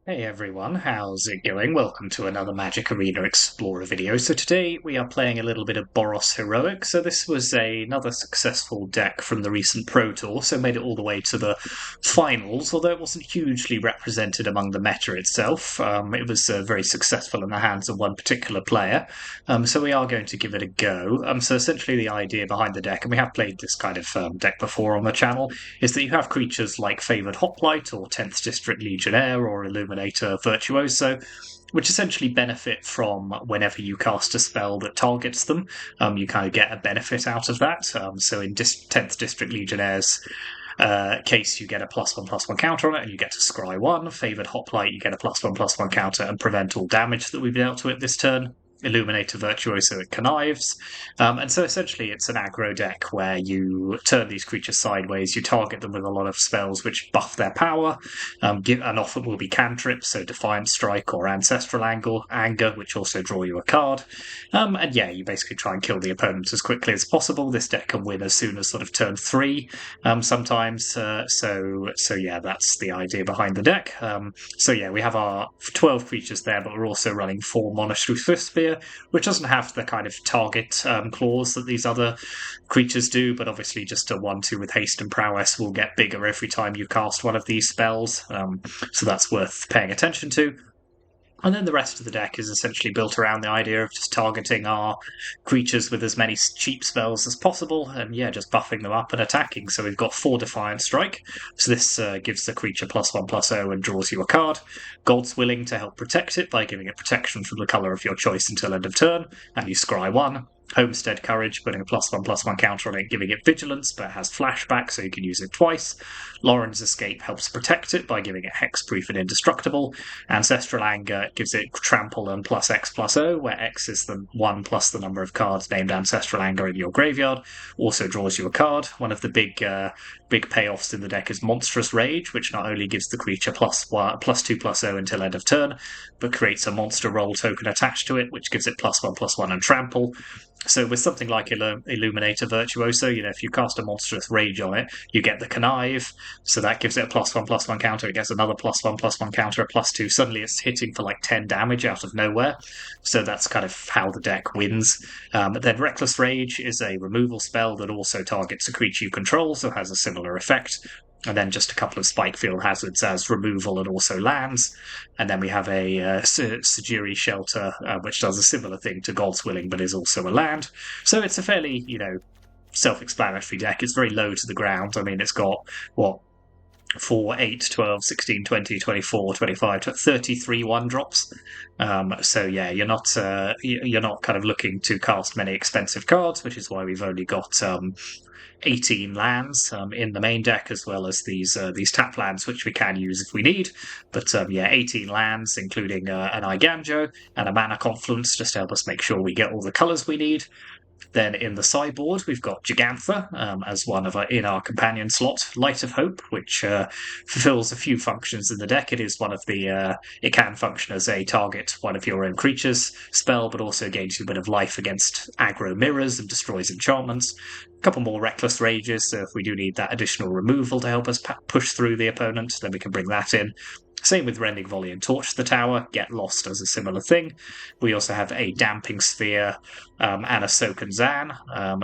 Hey everyone, how's it going? Welcome to another Magic Arena Explorer video. So today we are playing a little bit of Boros Heroic. So this was another successful deck from the recent Pro Tour, so made it all the way to the finals, although it wasn't hugely represented among the meta itself. It was very successful in the hands of one particular player, so we are going to give it a go. So essentially the idea behind the deck, and we have played this kind of deck before on the channel, is that you have creatures like Favoured Hoplite or 10th District Legionnaire or Illuminator Virtuoso, which essentially benefit from whenever you cast a spell that targets them. You kind of get a benefit out of that. So in 10th District Legionnaire's case, you get a +1/+1 counter on it, and you get to scry one. Favoured Hoplite, you get a +1/+1 counter and prevent all damage that we've dealt to it this turn. Illuminator Virtuoso, it connives. And so essentially it's an aggro deck where you turn these creatures sideways, you target them with a lot of spells which buff their power, and often will be cantrips, so Defiant Strike or Ancestral Anger, which also draw you a card. And yeah, you basically try and kill the opponent as quickly as possible. This deck can win as soon as sort of turn 3 sometimes. So yeah, that's the idea behind the deck. So yeah, we have our 12 creatures there, but we're also running 4 Monastery Swiftspear, which doesn't have the kind of target clause that these other creatures do, but obviously just a 1/2 with haste and prowess will get bigger every time you cast one of these spells, so that's worth paying attention to. And then the rest of the deck is essentially built around the idea of just targeting our creatures with as many cheap spells as possible, and yeah, just buffing them up and attacking. So we've got 4 Defiant Strike, so this gives the creature +1/+0 and draws you a card. God's Willing to help protect it by giving it protection from the colour of your choice until end of turn, and you scry 1. Homestead Courage, putting a +1/+1 counter on it, giving it Vigilance, but it has flashback, so you can use it twice. Lauren's Escape helps protect it by giving it Hexproof and Indestructible. Ancestral Anger gives it Trample and +X/+0, where X is the 1 plus the number of cards named Ancestral Anger in your graveyard. Also draws you a card. One of the big payoffs in the deck is Monstrous Rage, which not only gives the creature +2/+0 until end of turn, but creates a monster roll token attached to it, which gives it +1/+1 and Trample. So with something like Illuminator Virtuoso, if you cast a Monstrous Rage on it, you get the Connive, so that gives it a +1/+1 counter. It gets another +1/+1 counter, a +2. Suddenly it's hitting for like 10 damage out of nowhere. So that's kind of how the deck wins. Then Reckless Rage is a removal spell that also targets a creature you control, so has a similar effect. And then just a couple of Spikefield Hazards as removal and also lands. And then we have a Sajiri Shelter, which does a similar thing to God's Willing, but is also a land. So it's a fairly, self-explanatory deck. It's very low to the ground. I mean, it's got, 4, 8, 12, 16, 20, 24, 25, 33 1-drops. So yeah, you're not kind of looking to cast many expensive cards, which is why we've only got 18 lands in the main deck, as well as these tap lands, which we can use if we need. But 18 lands, including an Iganjo and a Mana Confluence, just to help us make sure we get all the colours we need. Then in the sideboard, we've got Gigantha as one of in our companion slot. Light of Hope, which fulfills a few functions in the deck. It is one of the it can function as a target one of your own creatures spell, but also gains you a bit of life against aggro mirrors and destroys enchantments. A couple more Reckless Rages, so if we do need that additional removal to help us push through the opponent, then we can bring that in. Same with Rending Volley and Torch the Tower. Get Lost as a similar thing. We also have a Damping Sphere and a Soken Zan.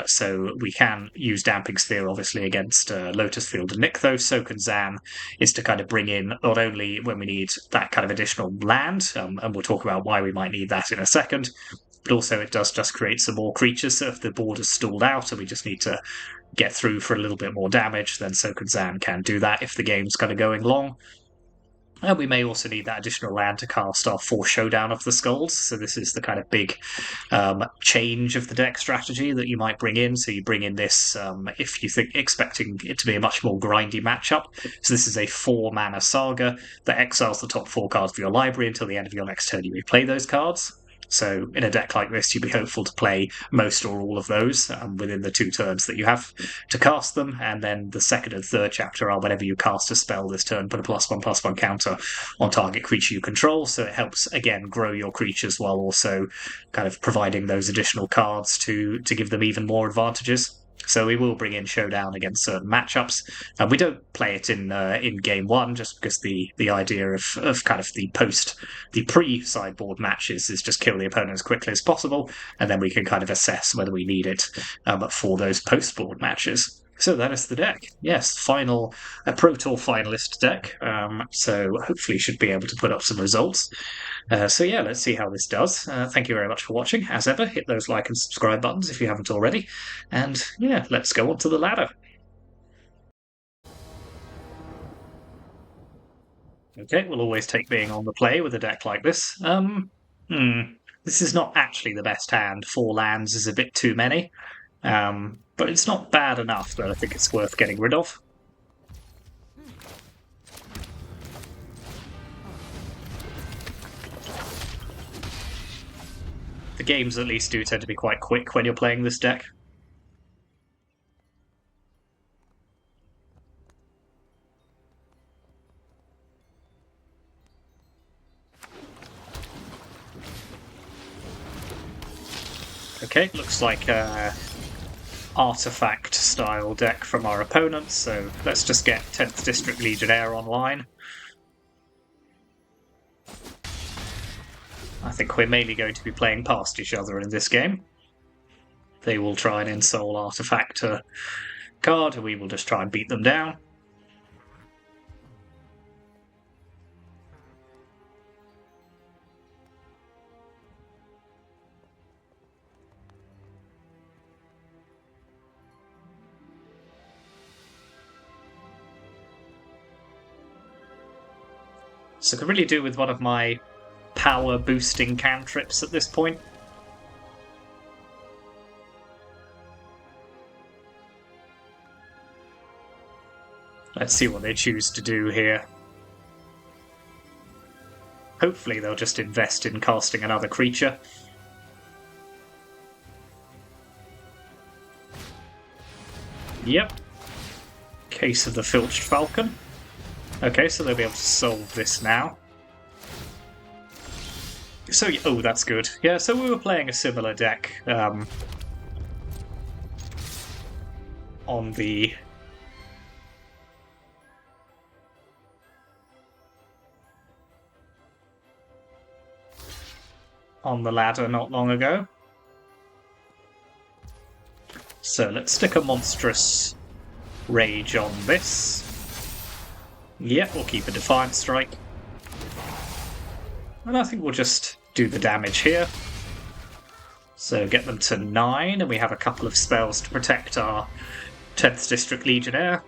So we can use Damping Sphere, obviously, against Lotus Field and Nykthos. Soken Zan is to kind of bring in, not only when we need that kind of additional land, and we'll talk about why we might need that in a second, but also it does just create some more creatures. So if the board is stalled out and we just need to get through for a little bit more damage, then Soken Zan can do that if the game's kind of going long. And we may also need that additional land to cast our 4 Showdown of the Skulls. So this is the kind of big change of the deck strategy that you might bring in. So you bring in this if you think expecting it to be a much more grindy matchup. So this is a 4-mana saga that exiles the top 4 cards of your library until the end of your next turn. You replay those cards. So in a deck like this, you'd be hopeful to play most or all of those within the 2 turns that you have to cast them. And then the second and third chapter are whenever you cast a spell this turn, put a +1/+1 counter on target creature you control. So it helps, again, grow your creatures while also kind of providing those additional cards to give them even more advantages. So we will bring in Showdown against certain matchups. We don't play it in game one just because the idea of kind of the pre-sideboard matches is just kill the opponent as quickly as possible, and then we can kind of assess whether we need it for those post-board matches. So that is the deck. Yes, final Pro Tour finalist deck. So hopefully should be able to put up some results. So yeah, let's see how this does. Thank you very much for watching. As ever, hit those like and subscribe buttons if you haven't already. And yeah, let's go on to the ladder. Okay, we'll always take being on the play with a deck like this. This is not actually the best hand. 4 lands is a bit too many. But it's not bad enough that I think it's worth getting rid of. The games at least do tend to be quite quick when you're playing this deck. Okay, looks like artifact style deck from our opponents, so let's just get 10th District Legionnaire online. I think we're mainly going to be playing past each other in this game. They will try and Ensoul artifact a card, and we will just try and beat them down. So I could really do with one of my power boosting cantrips at this point. Let's see what they choose to do here. Hopefully they'll just invest in casting another creature. Yep. Case of the Filched Falcon. Okay, so they'll be able to solve this now. So, oh, that's good. Yeah, so we were playing a similar deck on the ladder not long ago. So let's stick a monstrous rage on this. Yep, we'll keep a Defiant Strike. And I think we'll just do the damage here. So get them to 9, and we have a couple of spells to protect our 10th District Legionnaire.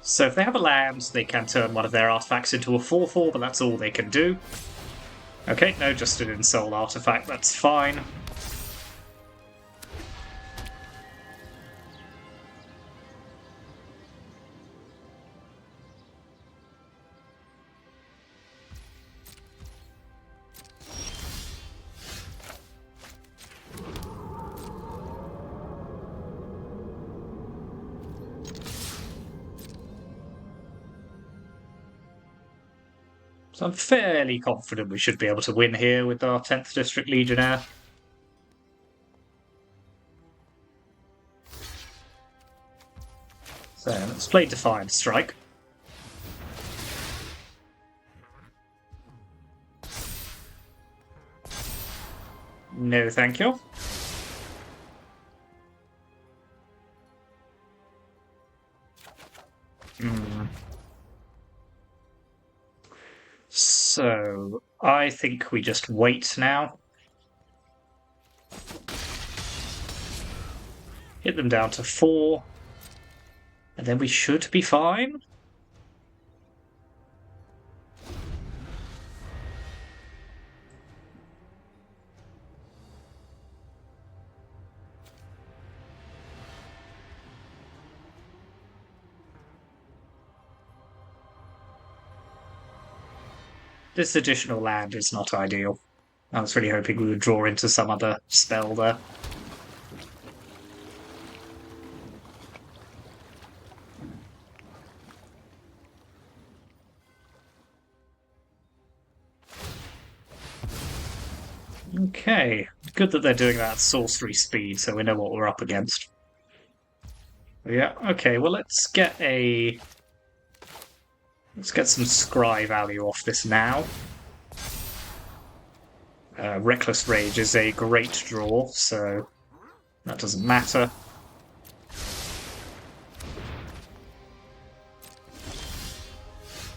So if they have a land, they can turn one of their artifacts into a 4/4, but that's all they can do. Okay, no, just an Ensoul artifact, that's fine. So I'm fairly confident we should be able to win here with our 10th District Legionnaire. So let's play Defiant Strike. No, thank you. So I think we just wait now. Hit them down to 4. And then we should be fine. This additional land is not ideal. I was really hoping we would draw into some other spell there. Okay, good that they're doing that at sorcery speed, so we know what we're up against. Yeah, okay, well let's get some scry value off this now. Reckless Rage is a great draw, so that doesn't matter.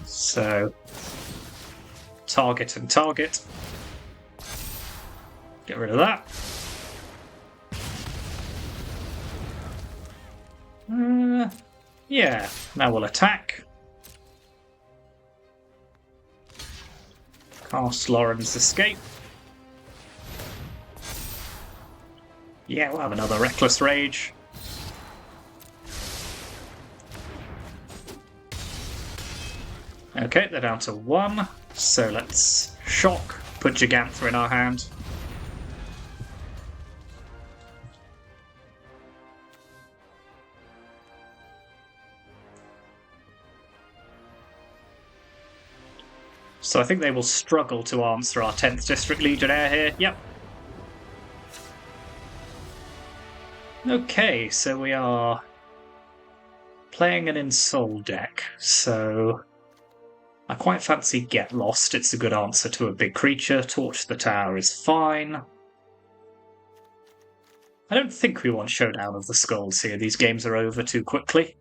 So, target and target. Get rid of that. Yeah, now we'll attack. Cast Lauren's Escape. Yeah, we'll have another Reckless Rage. Okay, they're down to 1. So let's shock, put Gigantha in our hand. So I think they will struggle to answer our 10th District Legionnaire here. Yep. Okay, so we are playing an Ensoul deck. So I quite fancy Get Lost. It's a good answer to a big creature. Torch the Tower is fine. I don't think we want Showdown of the Skulls here. These games are over too quickly.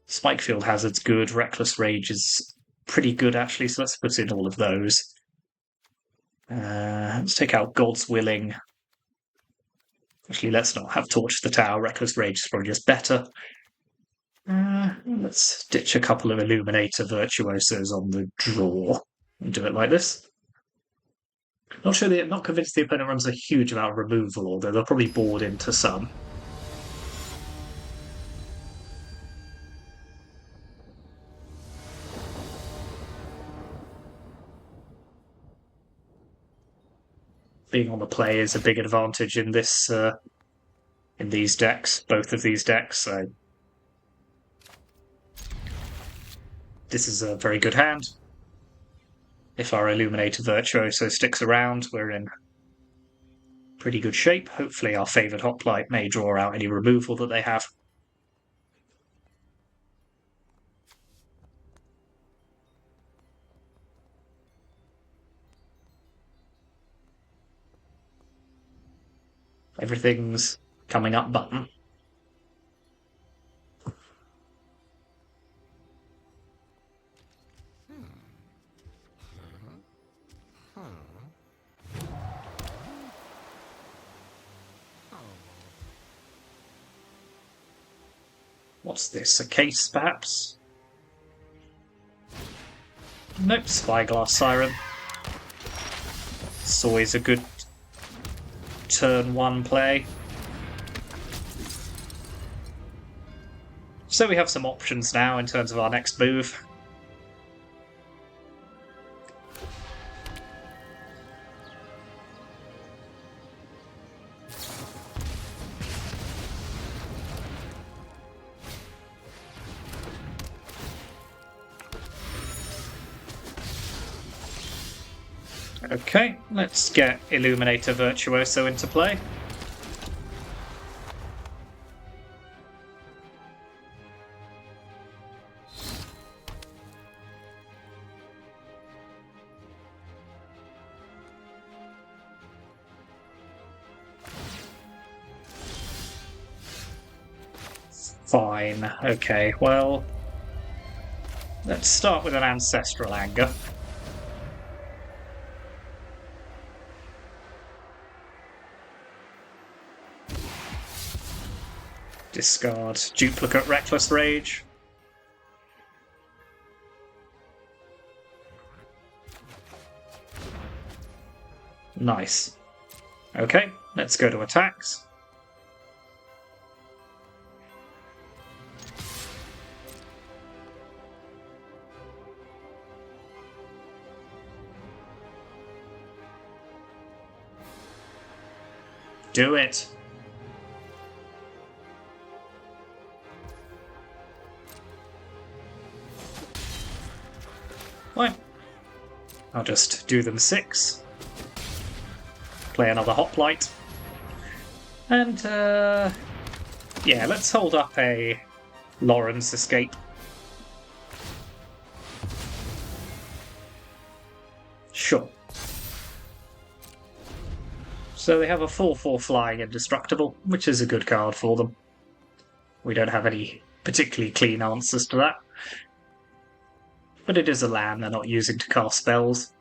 Spikefield Hazard's good. Reckless Rage is pretty good, actually, so let's put in all of those. Let's take out God's Willing. Actually, let's not have Torch the Tower. Reckless Rage is probably just better. Let's ditch a couple of Illuminator Virtuosos on the draw and do it like this. Not convinced the opponent runs a huge amount of removal, although they'll probably board into some. Being on the play is a big advantage in this in these decks, both of these decks. So this is a very good hand. If our Illuminator Virtuoso sticks around, we're in pretty good shape. Hopefully our favoured Hoplite may draw out any removal that they have. Everything's coming up button. What's this? A case, perhaps? Nope, Spyglass Siren. It's always a good turn 1 play. So we have some options now in terms of our next move. Okay, let's get Illuminator Virtuoso into play. Fine, okay, well, let's start with an Ancestral Anger. Discard Duplicate Reckless Rage. Nice. Okay, let's go to attacks. Do it! Fine. I'll just do them 6. Play another Hoplite. And, yeah, let's hold up a Lawrence Escape. Sure. So they have a 4/4 flying indestructible, which is a good card for them. We don't have any particularly clean answers to that. But it is a land they're not using to cast spells.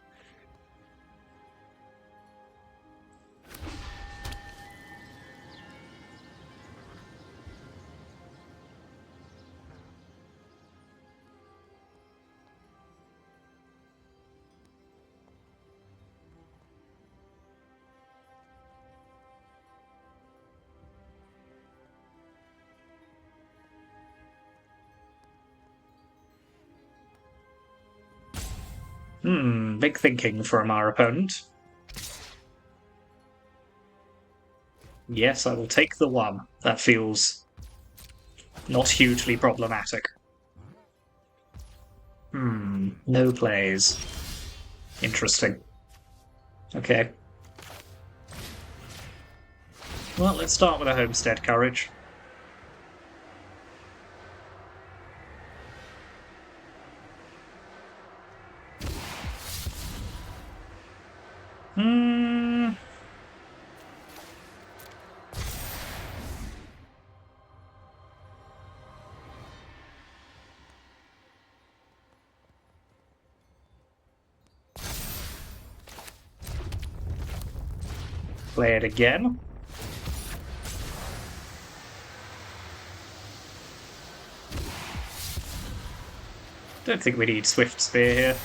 Big thinking from our opponent. Yes, I will take the 1. That feels not hugely problematic. No plays. Interesting. Okay. Well, let's start with a Homestead Courage. Play it again. Don't think we need Swift Spear here.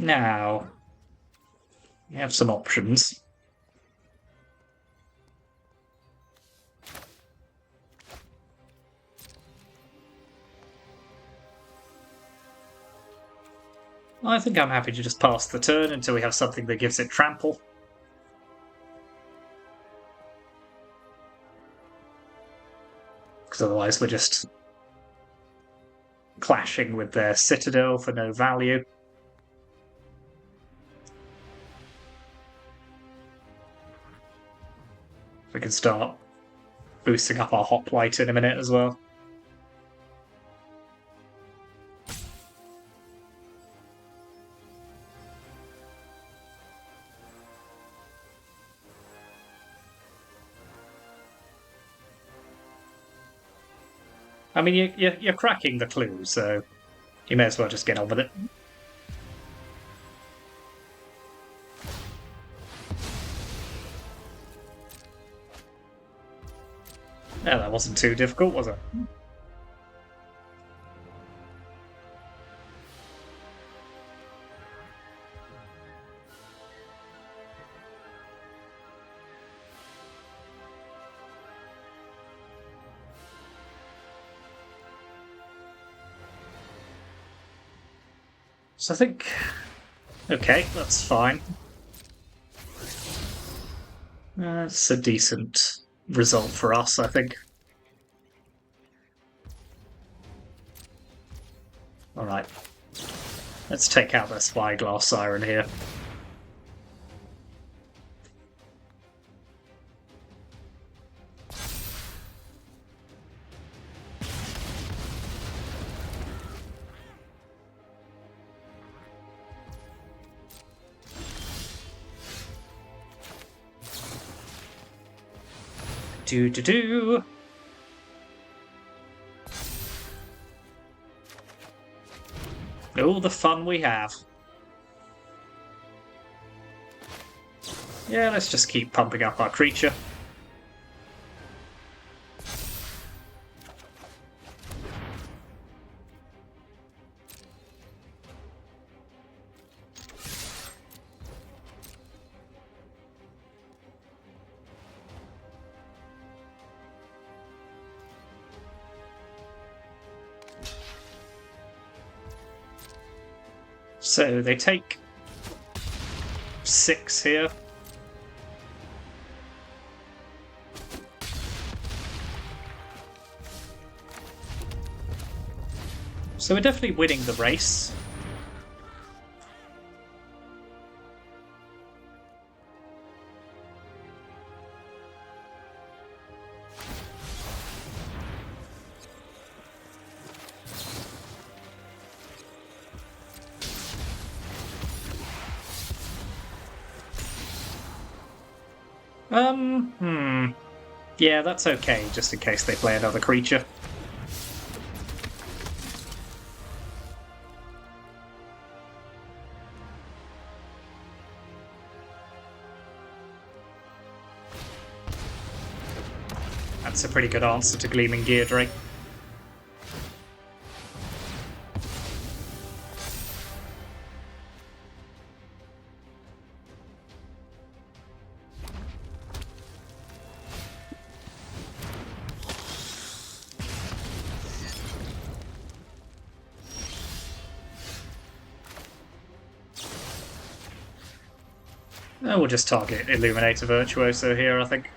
Now, we have some options. I think I'm happy to just pass the turn until we have something that gives it trample. Because otherwise we're just clashing with their Citadel for no value. We can start boosting up our Hoplite in a minute as well. I mean, you're cracking the clue, so you may as well just get on with it. Yeah, that wasn't too difficult, was it? So I think... Okay, that's fine. It's a decent result for us, I think. Alright. Let's take out the Spyglass Siren here. Do-do-do! Oh, the fun we have. Yeah, let's just keep pumping up our creature. So they take 6 here. So we're definitely winning the race. Yeah, that's okay, just in case they play another creature. That's a pretty good answer to Gleaming Gear Drake. We'll just target Illuminator Virtuoso here, I think.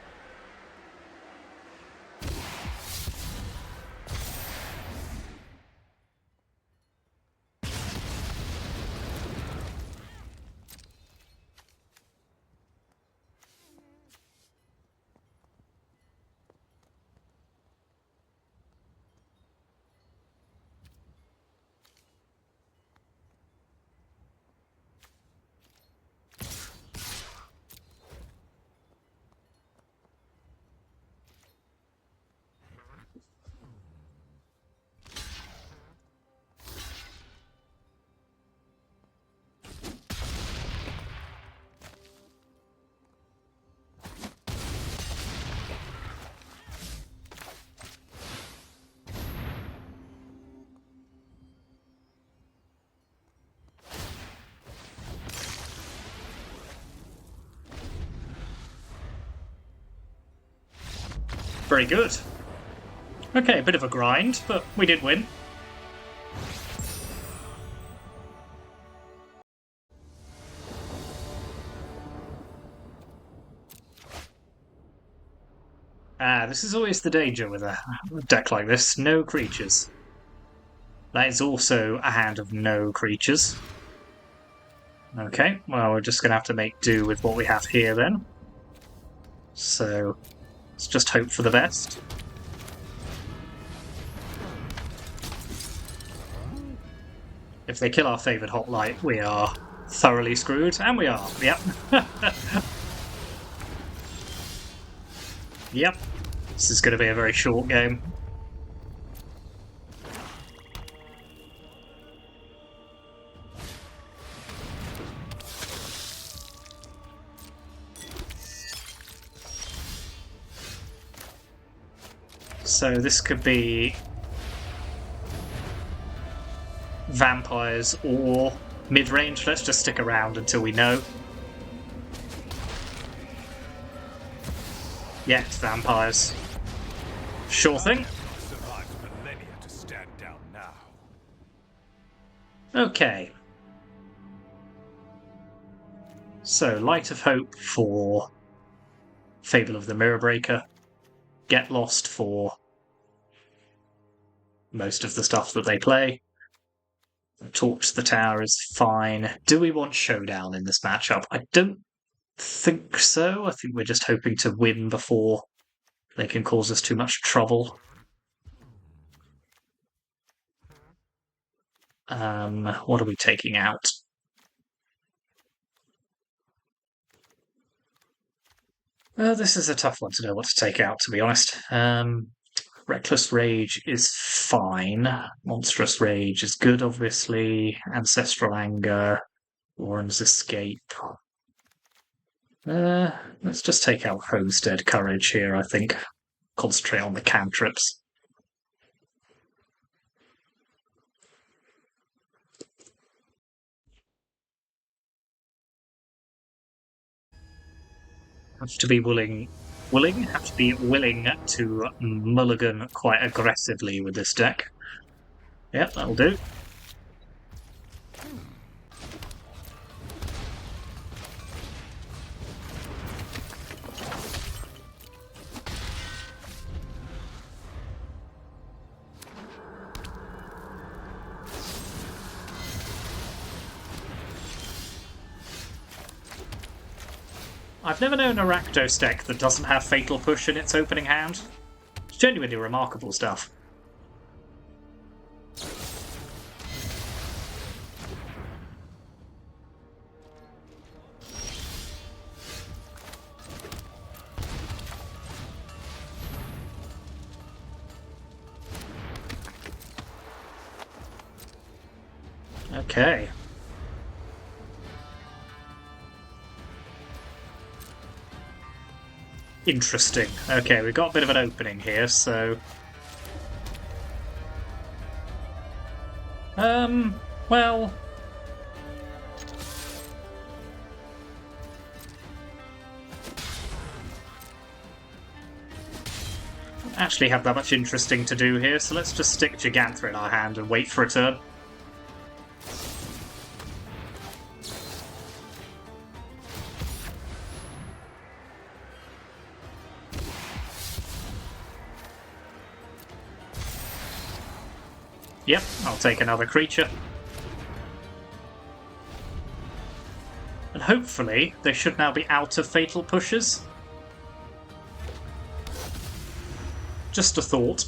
Very good. Okay, a bit of a grind, but we did win. This is always the danger with a deck like this. No creatures. That is also a hand of no creatures. Okay, well, we're just going to have to make do with what we have here then. So, let's just hope for the best. If they kill our favoured Hoplite, we are thoroughly screwed, and we are. Yep. Yep. This is going to be a very short game. So this could be vampires or mid-range. Let's just stick around until we know. Yeah, it's vampires. Sure thing. Okay. So, Light of Hope for Fable of the Mirror Breaker. Get Lost for most of the stuff that they play. Torch the Tower is fine. Do we want Showdown in this matchup? I don't think so. I think we're just hoping to win before they can cause us too much trouble. What are we taking out? This is a tough one to know what to take out, to be honest. Reckless Rage is fine. Monstrous Rage is good, obviously. Ancestral Anger. Warren's Escape. Let's just take out Homestead Courage here, I think. Concentrate on the cantrips. Have to be willing to mulligan quite aggressively with this deck. Yep, that'll do. I've never known a Rakdos deck that doesn't have Fatal Push in its opening hand. It's genuinely remarkable stuff. Okay. Interesting. Okay, we've got a bit of an opening here, so... well... don't actually have that much interesting to do here, so let's just stick Gigantha in our hand and wait for a turn. Yep, I'll take another creature. And hopefully they should now be out of Fatal Pushes. Just a thought.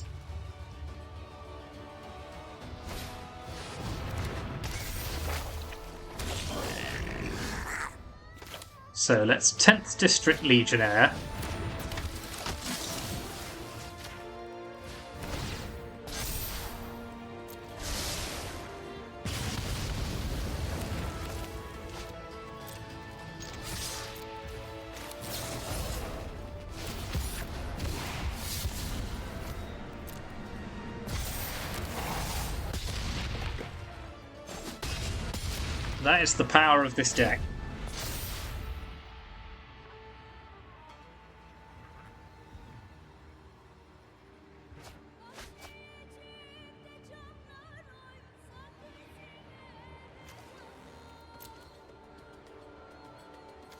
So let's 10th District Legionnaire. That is the power of this deck.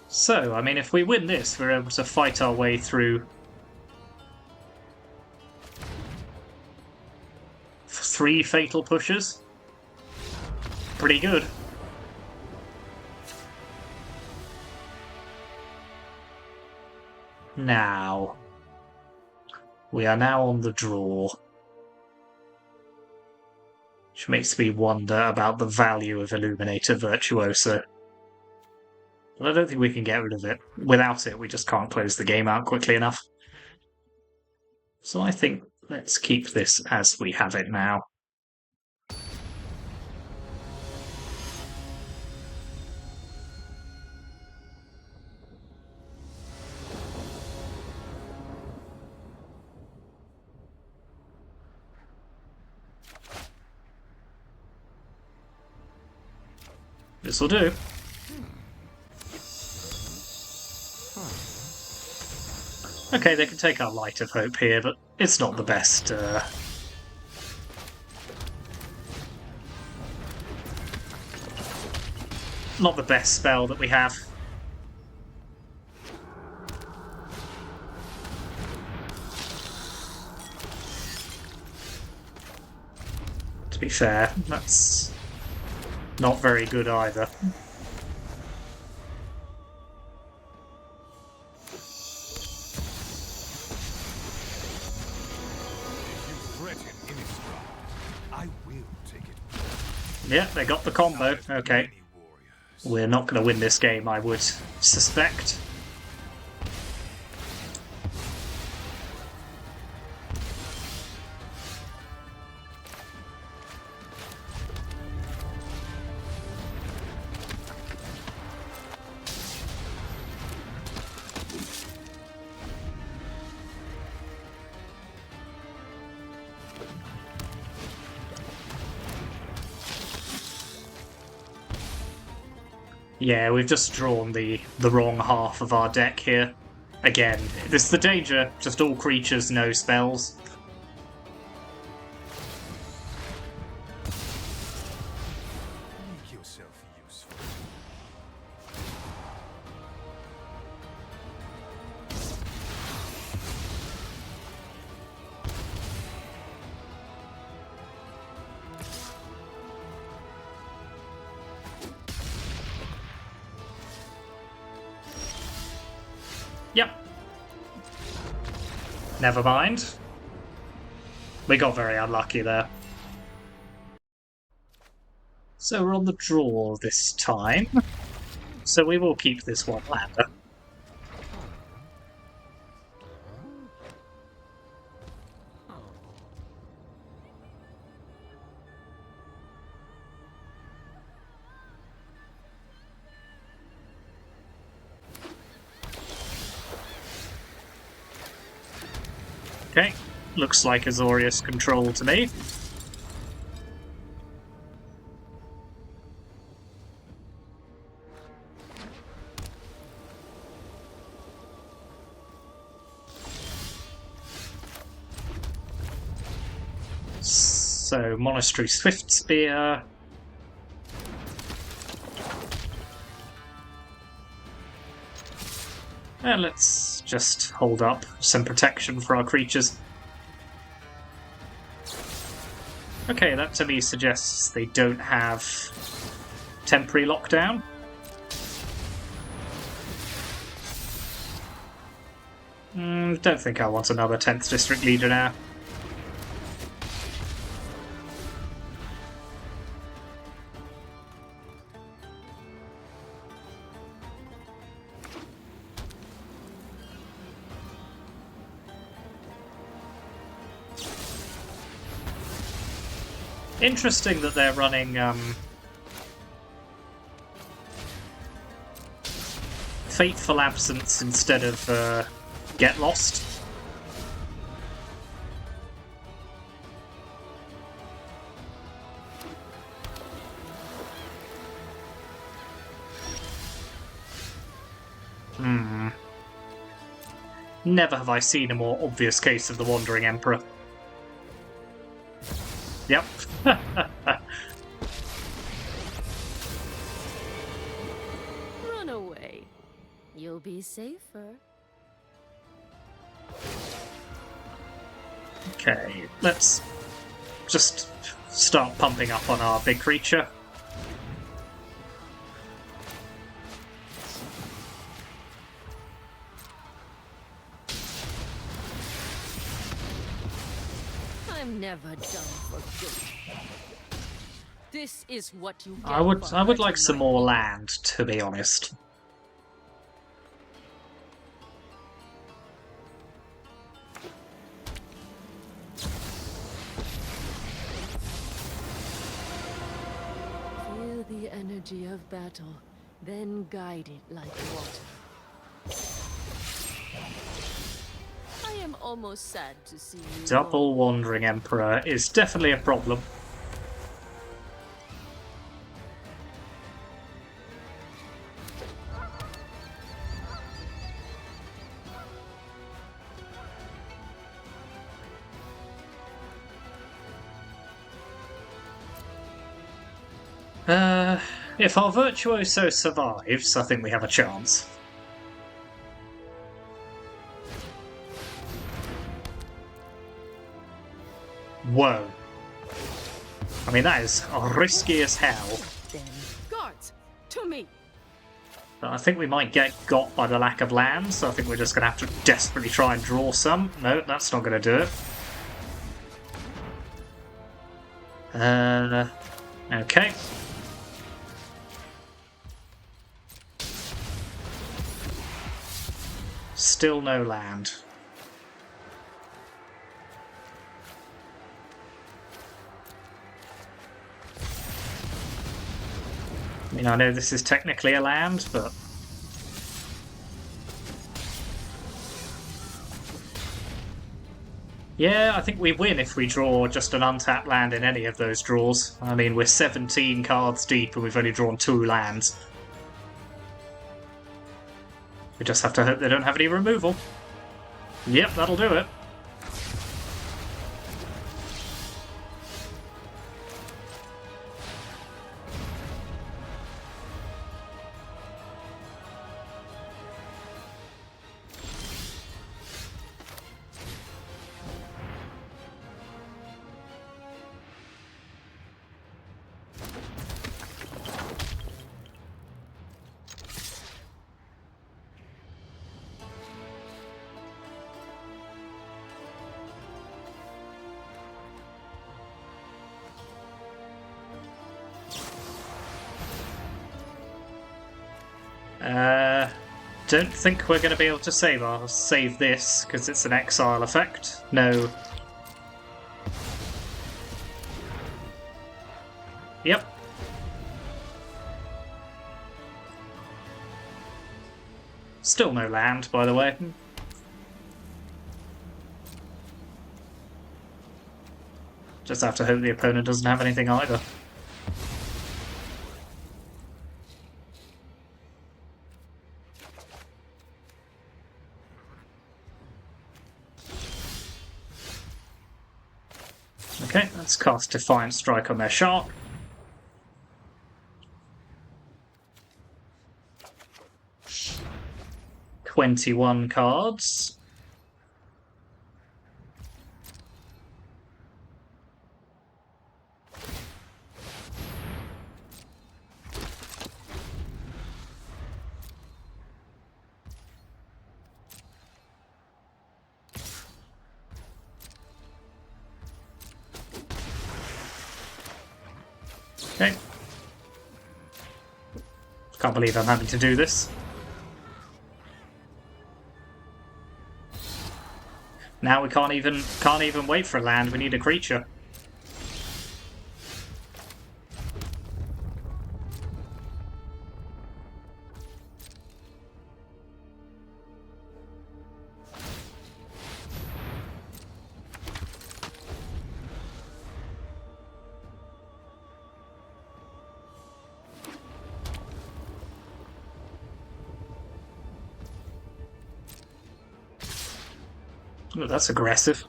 So, I mean, if we win this, we're able to fight our way through 3 Fatal Pushes. Pretty good. Now, we are now on the draw, which makes me wonder about the value of Illuminator Virtuoso. But I don't think we can get rid of it. Without it, we just can't close the game out quickly enough. So I think let's keep this as we have it now. This'll do. Okay, they can take our Light of Hope here, but it's not the best. Not the best spell that we have. To be fair, that's not very good either. Yeah, they got the combo. Okay. We're not going to win this game, I would suspect. Yeah, we've just drawn the wrong half of our deck here. Again, this is the danger, just all creatures, no spells. Make yourself useful. Never mind. We got very unlucky there. So we're on the draw this time. So we will keep this one lander. Okay, looks like Azorius control to me. So, Monastery Swift Spear. And let's just hold up some protection for our creatures. Okay, that to me suggests they don't have temporary lockdown. Don't think I want another 10th District Leader now. Interesting that they're running Fateful Absence instead of Get Lost. Never have I seen a more obvious case of the Wandering Emperor. Yep. Run away. You'll be safer. Okay, let's just start pumping up on our big creature. I'm never done for good. This is what you get. I would like some more land, to be honest. Feel the energy of battle, then guide it like water. I am almost sad to see you. Double Wandering Emperor is definitely a problem. If our Virtuoso survives, I think we have a chance. Whoa. I mean, that is risky as hell. Then, guards, to me. But I think we might get got by the lack of land, so I think we're just going to have to desperately try and draw some. No, that's not going to do it. Okay. Still no land. I mean, I know this is technically a land, but... yeah, I think we win if we draw just an untapped land in any of those draws. I mean, we're 17 cards deep and we've only drawn 2 lands. We just have to hope they don't have any removal. Yep, that'll do it. Don't think we're going to be able to save this because it's an exile effect. No. Yep. Still no land, by the way. Just have to hope the opponent doesn't have anything either. Okay, let's cast Defiant Strike on their shark. "21 cards. Okay. Can't believe I'm having to do this. Now we can't even wait for a land. We need a creature. Oh, that's aggressive.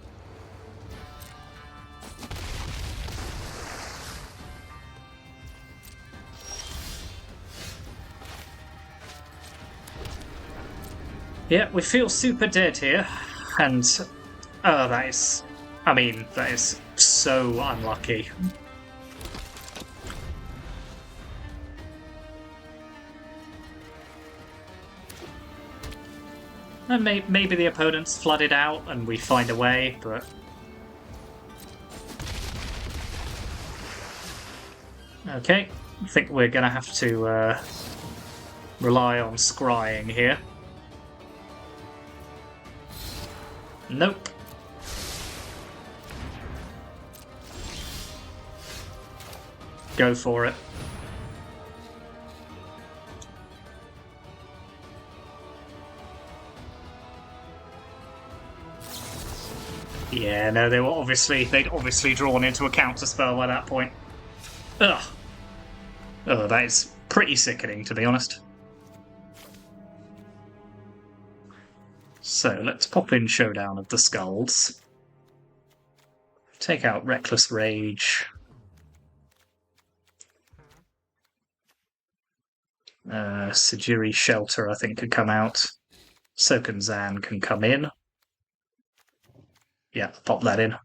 Yeah, we feel super dead here, and that is, I mean, that is so unlucky. And maybe the opponent's flooded out and we find a way, but... Okay, I think we're going to have to rely on scrying here. Nope. Go for it. Yeah, no, they'd obviously drawn into a counterspell by that point. Ugh. Oh, that is pretty sickening, to be honest. So, let's pop in Showdown of the Skulls. Take out Reckless Rage. Sajiri Shelter, I think, could come out. Soken Zan can come in. Yeah, pop that in.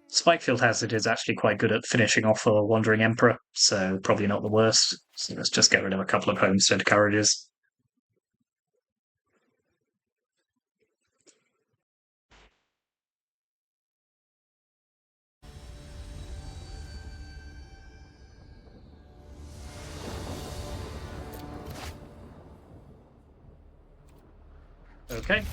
Spikefield Hazard is actually quite good at finishing off a Wandering Emperor, so probably not the worst. So let's just get rid of a couple of Homestead Courages. Okay.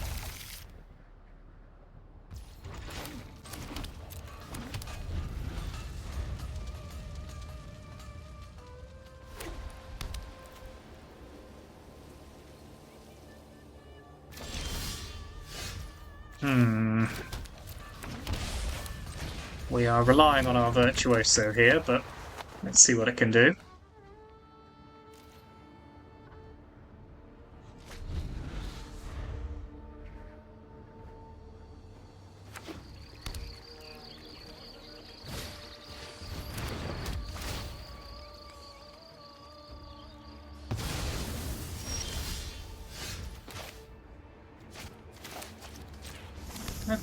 We are relying on our Virtuoso here, but let's see what it can do.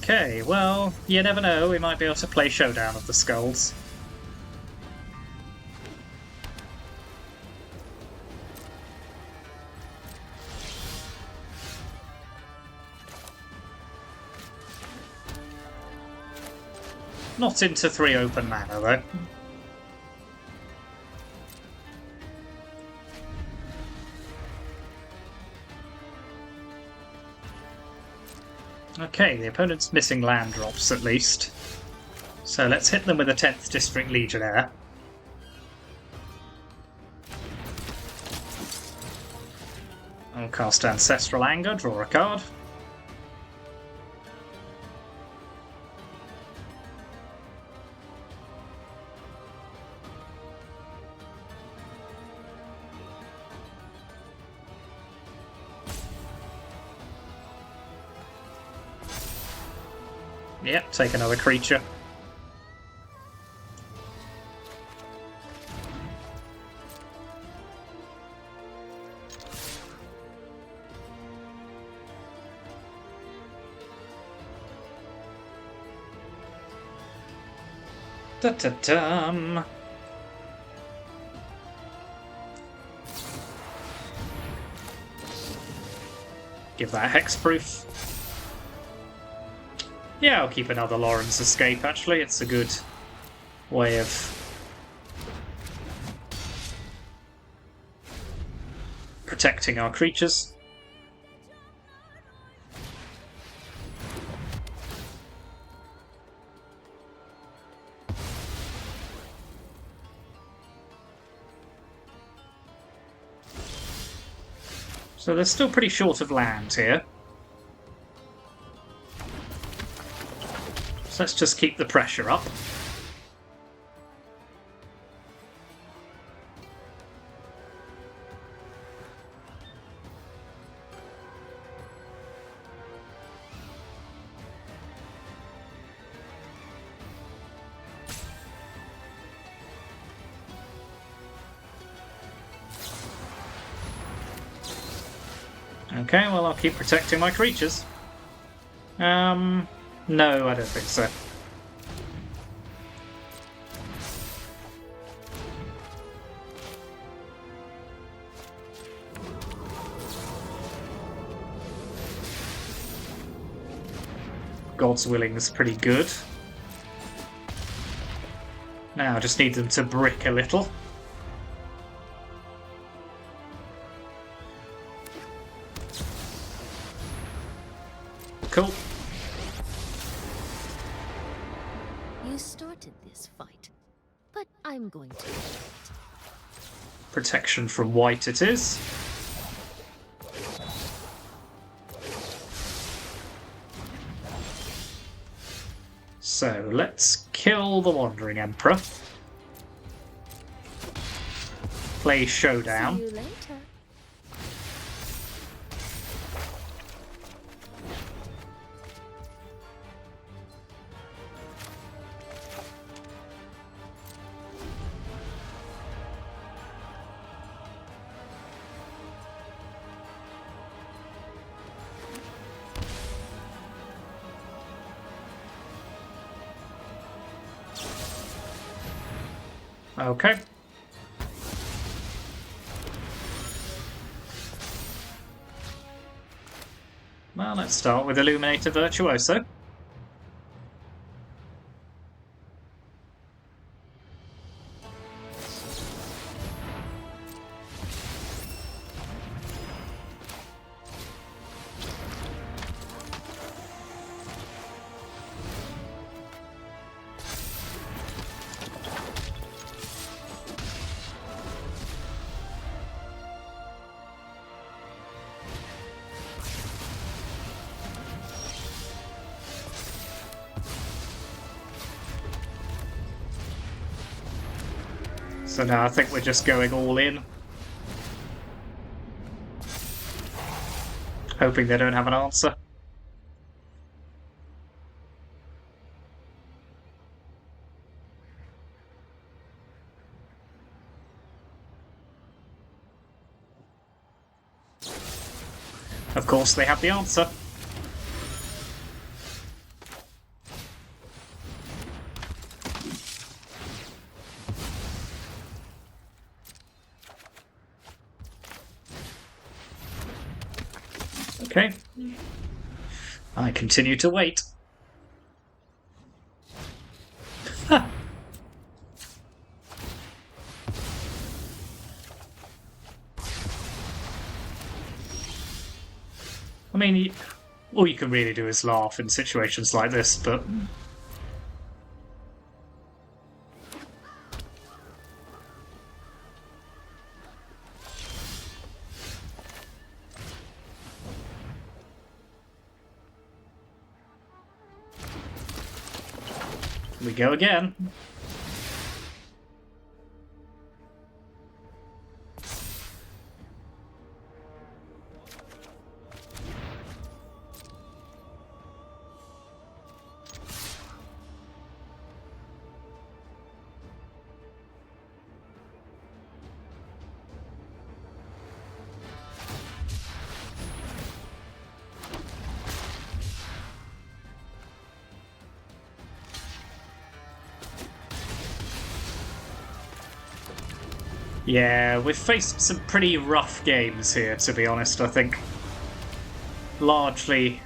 Okay, well, you never know, we might be able to play Showdown of the Skulls. Not into 3 open mana, though. Okay, the opponent's missing land drops at least. So let's hit them with a 10th District Legionnaire. I'll cast Ancestral Anger, draw a card. Yep, take another creature. Da-da-dum. Give that hexproof. Yeah, I'll keep another Lawrence Escape, actually. It's a good way of protecting our creatures. So they're still pretty short of land here. So let's just keep the pressure up. Okay, well, I'll keep protecting my creatures. No, I don't think so. God's Willing is pretty good. Now I just need them to brick a little. Cool. You started this fight, but I'm going to end it. Protection from white it is. So let's kill the Wandering Emperor. Play Showdown. See you later. Okay. Well, let's start with Illuminator Virtuoso. So now I think we're just going all in. Hoping they don't have an answer. Of course they have the answer. Okay. I continue to wait. Ha! I mean, all you can really do is laugh in situations like this, but we go again. Yeah, we've faced some pretty rough games here, to be honest, I think. Largely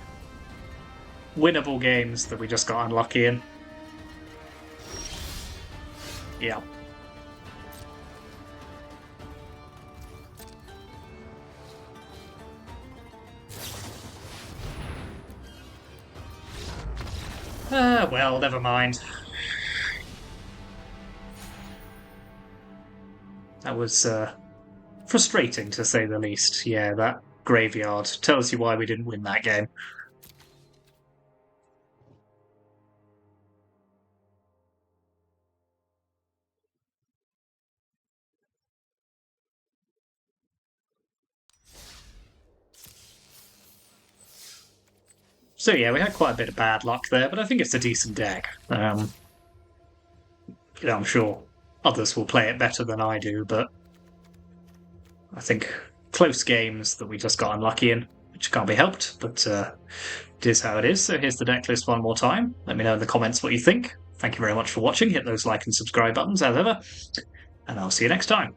winnable games that we just got unlucky in. Yeah. Well, never mind. That was frustrating, to say the least. Yeah, that graveyard tells you why we didn't win that game. So yeah, we had quite a bit of bad luck there, but I think it's a decent deck. I'm sure others will play it better than I do, but I think close games that we just got unlucky in, which can't be helped, but it is how it is. So here's the deck list one more time. Let me know in the comments what you think. Thank you very much for watching. Hit those like and subscribe buttons as ever, and I'll see you next time.